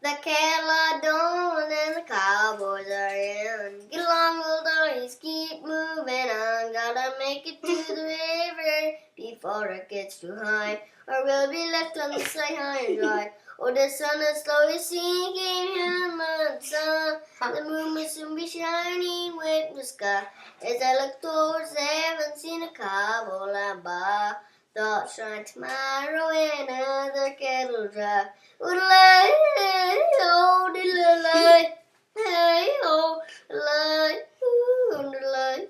The cattle are down and the cowboys are in. Get along, little doggies, keep moving on. Gotta make it to the river before it gets too high, or we'll be left on the side high and dry. Oh, the sun is slowly sinking in the sun. The moon will soon be shining with the sky. As I look towards heaven, seen a cowboy line by. Thoughts shine tomorrow in another kettle dry. Oodalay, oh, diddley, hey, oh, lay, oodalay,